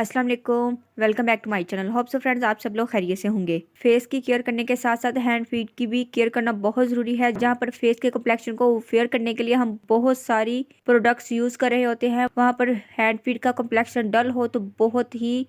अस्सलाम वालेकुम, welcome back to my channel. Hope so friends आप सब लोग खैरियत से होंगे। फेस की केयर करने के साथ साथ हैंड फीट की भी केयर करना बहुत ज़रूरी है। जहाँ पर फेस के कम्प्लेक्शन को फेयर करने के लिए हम बहुत सारी प्रोडक्ट्स यूज़ कर रहे होते हैं, वहाँ पर हैंड फीट का कम्प्लेक्शन डल हो तो बहुत ही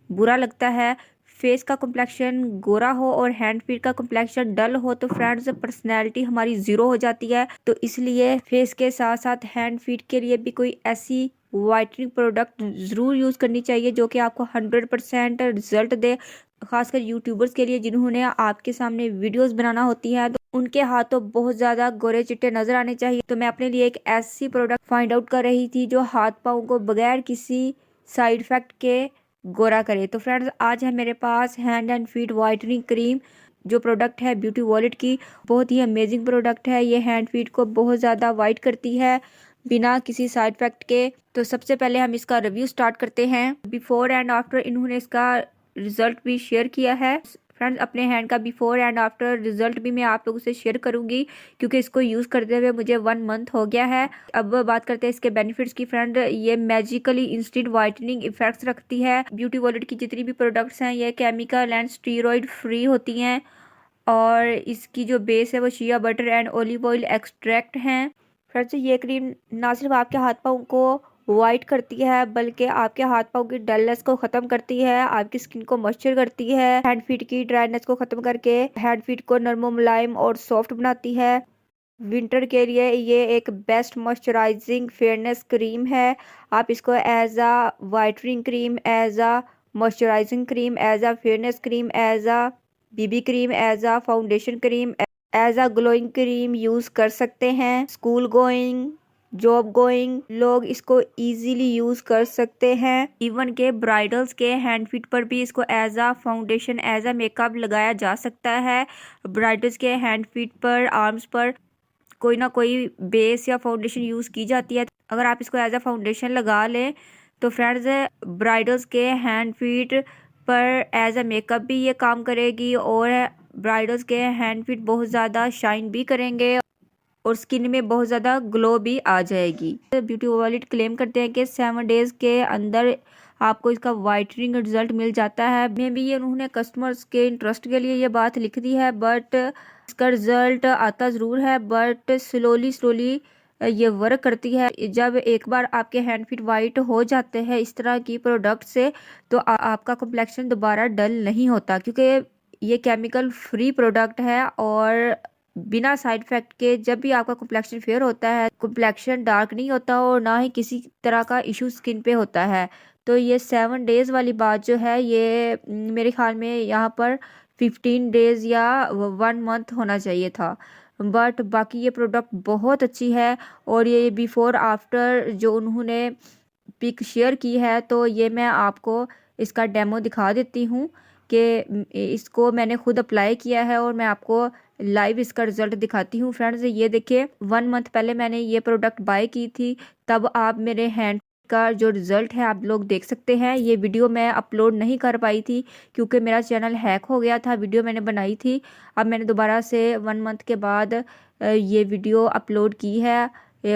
बुरा लगता है। फेस का कम्प्लेक्शन गोरा हो और हैंड फीट का कम्प्लेक्शन डल हो तो फ्रेंड्स पर्सनैलिटी हमारी ज़ीरो हो जाती है। तो इसलिए फेस के साथ साथ हैंड फीट के लिए भी कोई ऐसी वाइटनिंग प्रोडक्ट ज़रूर यूज़ करनी चाहिए जो कि आपको 100% रिजल्ट दे। खासकर यूट्यूबर्स के लिए जिन्होंने आपके सामने वीडियोस बनाना होती है तो उनके हाथों बहुत ज़्यादा गोरे चिट्टे नज़र आने चाहिए। तो मैं अपने लिए एक ऐसी प्रोडक्ट फाइंड आउट कर रही थी जो हाथ पाँव को बगैर किसी साइड इफ़ेक्ट के गोरा करे। तो फ्रेंड्स आज है मेरे पास hand and feet whitening cream. जो प्रोडक्ट है ब्यूटी वॉलेट की, बहुत ही अमेजिंग प्रोडक्ट है। ये हैंड फीट को बहुत ज़्यादा वाइट करती है बिना किसी साइड इफेक्ट के। तो सबसे पहले हम इसका रिव्यू स्टार्ट करते हैं। बिफोर एंड आफ्टर इन्होंने इसका रिजल्ट भी शेयर किया है। फ्रेंड्स अपने हैंड का बिफोर एंड आफ्टर रिजल्ट भी मैं आप लोगों से शेयर करूंगी क्योंकि इसको यूज़ करते हुए मुझे 1 मंथ हो गया है। अब बात करते हैं इसके बेनिफिट्स की। फ्रेंड ये मैजिकली इंस्टेंट वाइटनिंग इफेक्ट्स रखती है। ब्यूटी वॉलेट की जितनी भी प्रोडक्ट्स हैं ये केमिकल एंड स्टीरॉयड फ्री होती हैं और इसकी जो बेस है वो shea butter and olive oil extract हैं। फ्रेंड्स ये क्रीम ना सिर्फ आपके हाथ पाँव को वाइट करती है बल्कि आपके हाथ पाँव की डलनेस को ख़त्म करती है, आपकी स्किन को मॉइस्चर करती है, हैंड फीट की ड्राइनेस को ख़त्म करके हैंड फीट को नरम मुलायम और सॉफ्ट बनाती है। विंटर के लिए ये एक बेस्ट मॉइस्चराइजिंग फेयरनेस क्रीम है। आप इसको as a whitening cream, as a moisturising cream, as a fairness cream, as a BB cream, as a foundation cream, as a glowing cream use कर सकते हैं। स्कूल गोइंग, जॉब गोइंग लोग इसको easily use कर सकते हैं। Even के bridals के हैंड फीट पर भी इसको as a foundation, as a makeup लगाया जा सकता है। ब्राइडल्स के हैंड फीट पर, आर्म्स पर कोई ना कोई बेस या फाउंडेशन यूज़ की जाती है। अगर आप इसको एज अ फाउंडेशन लगा लें तो फ्रेंड्स ब्राइडल्स के हैंड फीट पर एज अ मेकअप भी ये काम करेगी और ब्राइडल्स के हैंड फीट बहुत ज़्यादा शाइन भी करेंगे और स्किन में बहुत ज़्यादा ग्लो भी आ जाएगी। ब्यूटी वॉलेट क्लेम करते हैं कि 7 डेज़ के अंदर आपको इसका वाइटनिंग रिजल्ट मिल जाता है। मे भी ये उन्होंने कस्टमर्स के इंटरेस्ट के लिए ये बात लिख दी है, बट इसका रिजल्ट आता ज़रूर है बट स्लोली ये वर्क करती है। जब एक बार आपके हैंड फीट वाइट हो जाते हैं इस तरह की प्रोडक्ट से तो आपका कम्प्लेक्शन दोबारा डल नहीं होता क्योंकि ये केमिकल फ्री प्रोडक्ट है और बिना साइड इफेक्ट के जब भी आपका कम्प्लेक्शन फेयर होता है, कम्प्लेक्शन डार्क नहीं होता और ना ही किसी तरह का इशू स्किन पे होता है। तो ये 7 डेज़ वाली बात जो है ये मेरे ख्याल में यहाँ पर 15 डेज़ या 1 मंथ होना चाहिए था, बट बाकी ये प्रोडक्ट बहुत अच्छी है। और ये बिफोर आफ्टर जो उन्होंने पिक शेयर की है तो ये मैं आपको इसका डेमो दिखा देती हूँ कि इसको मैंने खुद अप्लाई किया है और मैं आपको लाइव इसका रिजल्ट दिखाती हूँ। फ्रेंड्स ये देखिए 1 मंथ पहले मैंने ये प्रोडक्ट बाय की थी, तब आप मेरे हैंड का जो रिजल्ट है आप लोग देख सकते हैं। ये वीडियो मैं अपलोड नहीं कर पाई थी क्योंकि मेरा चैनल हैक हो गया था। वीडियो मैंने बनाई थी, अब मैंने दोबारा से 1 मंथ के बाद ये वीडियो अपलोड की है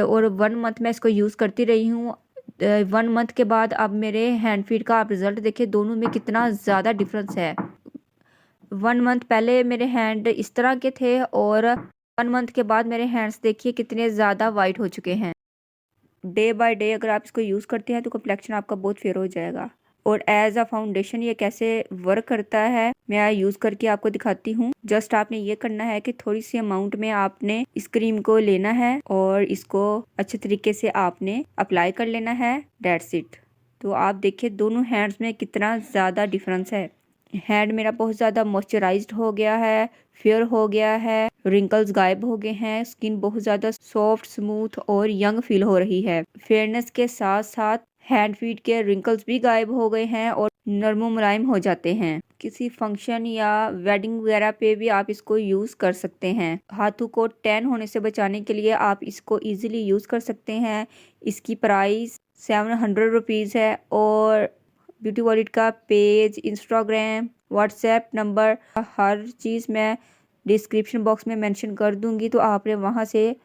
और 1 मंथ मैं इसको यूज़ करती रही हूँ। 1 मंथ के बाद अब मेरे हैंड फीट का आप रिजल्ट देखिए, दोनों में कितना ज़्यादा डिफरेंस है। 1 मंथ पहले मेरे हैंड इस तरह के थे और 1 मंथ के बाद मेरे हैंड्स देखिए कितने ज़्यादा वाइट हो चुके हैं। डे बाय डे अगर आप इसको यूज़ करते हैं तो कम्प्लेक्शन आपका बहुत फेयर हो जाएगा। और एज अ फाउंडेशन ये कैसे वर्क करता है मैं यूज़ करके आपको दिखाती हूँ। जस्ट आपने ये करना है कि थोड़ी सी अमाउंट में आपने इस क्रीम को लेना है और इसको अच्छे तरीके से आपने अप्लाई कर लेना है, दैट्स इट। तो आप देखिए दोनों हैंड्स में कितना ज़्यादा डिफरेंस है। हैंड मेरा बहुत ज़्यादा मॉइस्चराइज्ड हो गया है, फेयर हो गया है, रिंकल्स गायब हो गए हैं, स्किन बहुत ज़्यादा सॉफ्ट, स्मूथ और यंग फील हो रही है। फेयरनेस के साथ साथ हैंड फीट के रिंकल्स भी गायब हो गए हैं और नरम मुलायम हो जाते हैं। किसी फंक्शन या वेडिंग वगैरह पे भी आप इसको यूज़ कर सकते हैं। हाथों को टैन होने से बचाने के लिए आप इसको इजीली यूज़ कर सकते हैं। इसकी प्राइस 700 रुपीज़ है और ब्यूटी वॉलेट का पेज, इंस्टाग्राम, व्हाट्सएप नंबर, हर चीज़ मैं डिस्क्रिप्शन बॉक्स में मेंशन कर दूंगी, तो आपने वहां से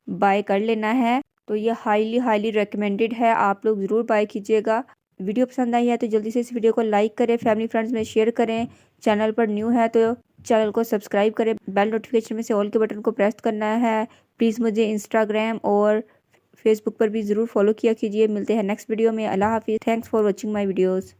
बाय कर लेना है। तो ये हाईली रिकमेंडेड है, आप लोग ज़रूर बाय कीजिएगा। वीडियो पसंद आई है तो जल्दी से इस वीडियो को लाइक करें, फैमिली फ्रेंड्स में शेयर करें। चैनल पर न्यू है तो चैनल को सब्सक्राइब करें। बेल नोटिफिकेशन में से ऑल के बटन को प्रेस करना है। प्लीज़ मुझे इंस्टाग्राम और फेसबुक पर भी ज़रूर फॉलो किया कीजिए। मिलते हैं नेक्स्ट वीडियो में। अल्लाह हाफिज़। Thanks for watching my videos.